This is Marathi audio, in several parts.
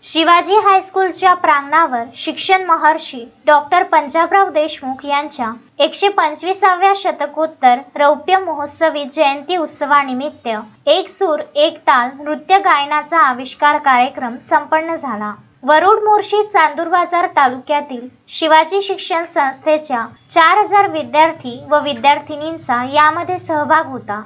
शिवाजी हायस्कूलच्या प्रांगणावर शिक्षण महर्षी डॉक्टर पंजाबराव देशमुख यांच्या 125व्या शतकोत्तर रौप्य महोत्सवी जयंती उत्सवानिमित्त एक सूर एक ताल नृत्य गायनाचा आविष्कार कार्यक्रम संपन्न झाला। वरुड मोर्शी चांदूरबाजार तालुक्यातील शिवाजी शिक्षण संस्थेच्या 4000 विद्यार्थी व विद्यार्थिनींचा यामध्ये सहभाग होता।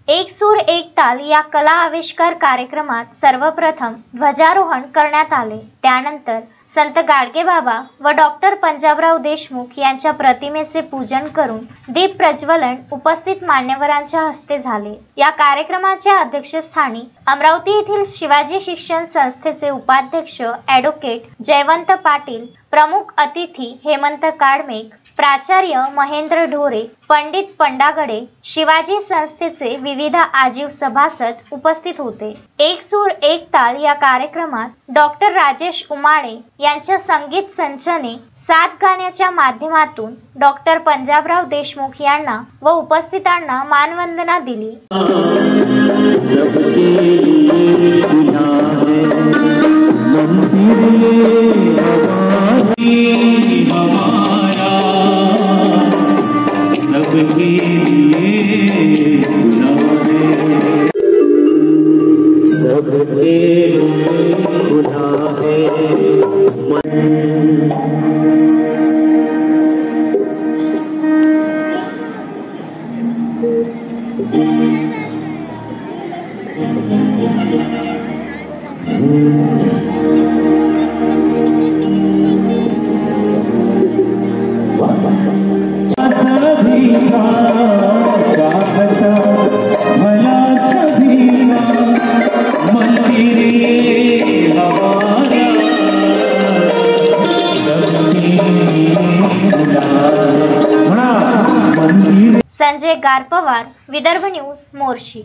एक सूर एक ताल या कला आविष्कार कार्यक्रमात सर्वप्रथम ध्वजारोहण करण्यात आले। त्यानंतर संत गाडगेबाबा व डॉक्टर पंजाबराव देशमुख यांच्या प्रतिमेचे पूजन करून दीप प्रज्वलन उपस्थित मान्यवरांच्या हस्ते झाले। या कार्यक्रमाच्या अध्यक्षस्थानी अमरावती येथील शिवाजी शिक्षण संस्थेचे उपाध्यक्ष ॲडव्होकेट जयवंत पाटील, प्रमुख अतिथी हेमंत काडमेक, प्राचार्य महेंद्र ढोरे, पंडित पंडागडे, शिवाजी संस्थेचे विविध आजीव सभासद उपस्थित होते। एक सूर एक ताल या कार्यक्रमात डॉक्टर राजेश उमाळे यांच्या संगीत संचने 7 गाण्याच्या माध्यमातून डॉक्टर पंजाबराव देशमुख यांना व उपस्थितांना मानवंदना दिली। संजय गारपवार, विदर्भ न्यूज, मोर्शी।